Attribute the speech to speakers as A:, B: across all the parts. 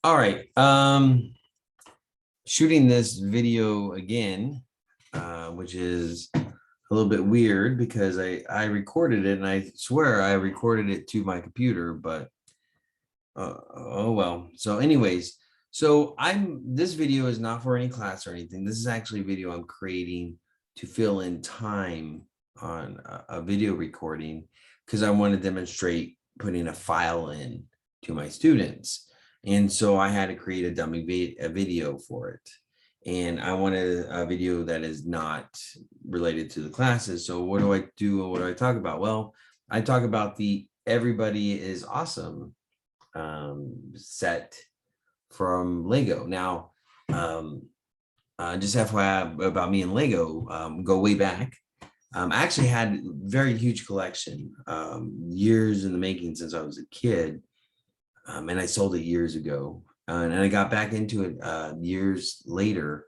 A: All right. Shooting this video again, which is a little bit weird because I recorded it and I swear I recorded it to my computer, but oh well. So anyways, this video is not for any class or anything. This is actually a video I'm creating to fill in time on a video recording because I want to demonstrate putting a file in to my students. And so I had to create a dummy video for it. And I wanted a video that is not related to the classes. So what do I do? What do I talk about? Well, I talk about the Everybody is Awesome set from Lego. Now, just FYI about me and Lego, go way back. I actually had very huge collection, years in the making since I was a kid, and I sold it years ago. And I got back into it years later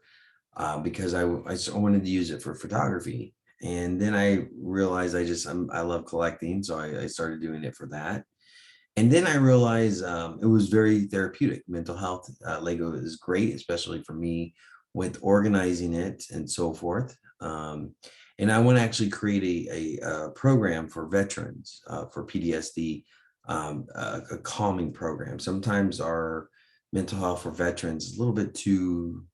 A: because I wanted to use it for photography. And then I realized I love collecting, so I started doing it for that. And then I realized it was very therapeutic. Mental health, Lego is great, especially for me with organizing it and so forth. And I want to actually create a program for veterans for PTSD, a calming program. Sometimes our mental health for veterans is a little bit too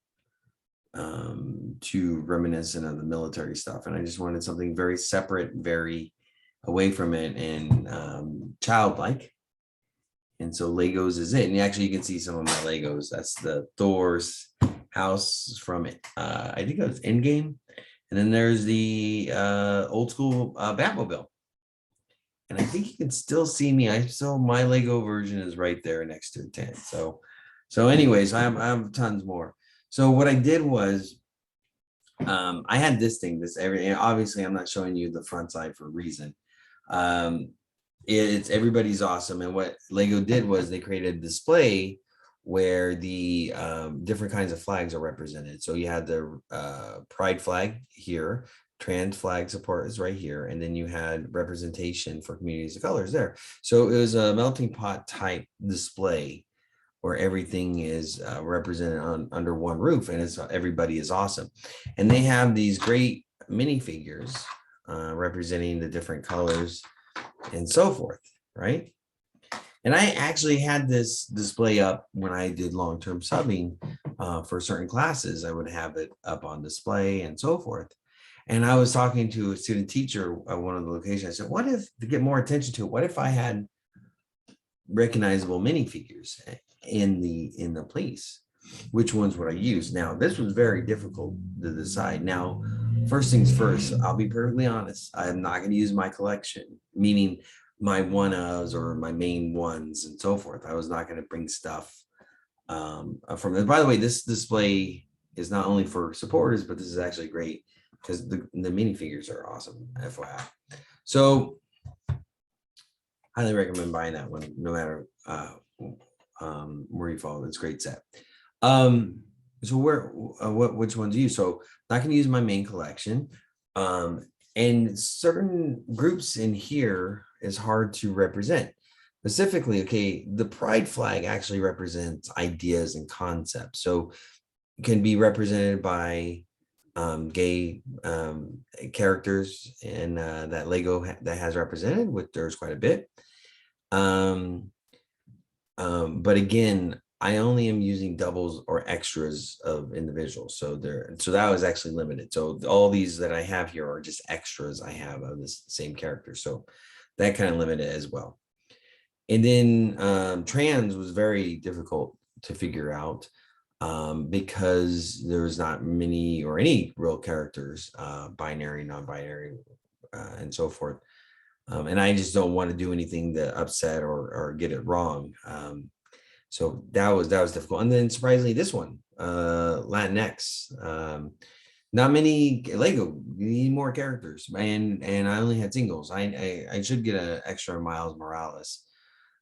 A: reminiscent of the military stuff. And I just wanted something very separate, very away from it, and childlike. And so Legos is it. And actually you can see some of my Legos. That's the Thor's house from I think it was Endgame. And then there's the old school Batmobile. And I think you can still see me. My Lego version is right there next to the tent. So anyways, I have tons more. So what I did was I had this thing, obviously I'm not showing you the front side for a reason. It's Everybody's Awesome. And what Lego did was they created a display where the different kinds of flags are represented. So you had the pride flag here, trans flag support is right here, and then you had representation for communities of colors there. So it was a melting pot type display where everything is represented under one roof, and it's Everybody is Awesome. And they have these great minifigures representing the different colors and so forth, right? And I actually had this display up when I did long-term subbing for certain classes. I would have it up on display and so forth. And I was talking to a student teacher at one of the locations. I said, what if, to get more attention to it, what if I had recognizable minifigures in the place? Which ones would I use? Now, this was very difficult to decide. Now, first things first, I'll be perfectly honest. I'm not going to use my collection, meaning my one-ofs or my main ones and so forth. I was not going to bring stuff from it. By the way, this display is not only for supporters, but this is actually great because the minifigures are awesome, FYI. So highly recommend buying that one, no matter where you fall. It's a great set. So which ones do you use? So not going to use my main collection. And certain groups in here is hard to represent. Specifically, okay, the pride flag actually represents ideas and concepts. So it can be represented by gay characters and that Lego that has represented, which there's quite a bit. But again, I only am using doubles or extras of individuals. So that was actually limited. So all these that I have here are just extras I have of this same character. So that kind of limited as well. And then trans was very difficult to figure out because there was not many or any real characters, binary, non-binary, and so forth. And I just don't want to do anything to upset or get it wrong. So that was difficult. And then surprisingly, this one, Latinx, not many Lego, you need more characters, and I only had singles. I should get an extra Miles Morales,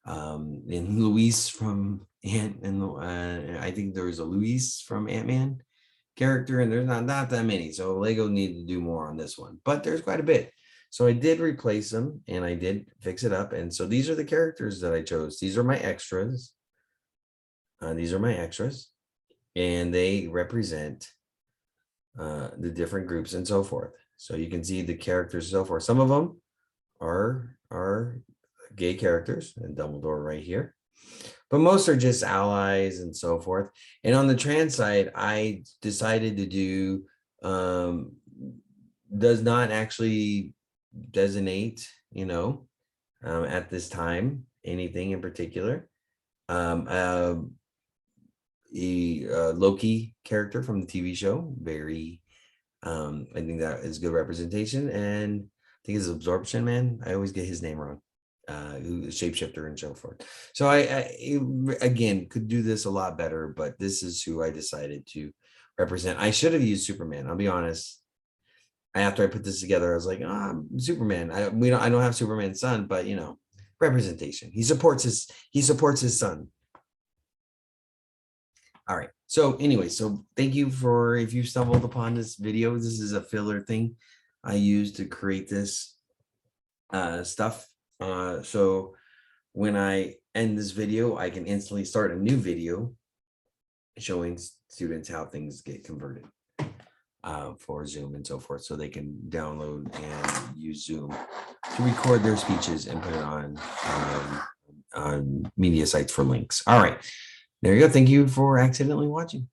A: and Luis from I think there's a Luis from Ant-Man character, and there's not that many. So Lego needed to do more on this one, but there's quite a bit. So I did replace them and I did fix it up. And so these are the characters that I chose. These are my extras. These are my extras, and they represent the different groups and so forth. So you can see the characters and so forth. Some of them are gay characters, and Dumbledore right here, but most are just allies and so forth. And on the trans side, I decided to do does not actually designate, at this time anything in particular. Loki character from the TV show, very I think that is good representation, and I think it's Absorption Man. I always get his name wrong. Who shapeshifter and so forth. So I again could do this a lot better, but this is who I decided to represent. I should have used Superman. I'll be honest. After I put this together, I was like, Superman. I don't have Superman's son, but representation. He supports his son. All right. So anyway, so thank you for, if you stumbled upon this video, this is a filler thing I used to create this stuff. So when I end this video, I can instantly start a new video showing students how things get converted for Zoom and so forth, so they can download and use Zoom to record their speeches and put it on media sites for links. All right. There you go. Thank you for accidentally watching.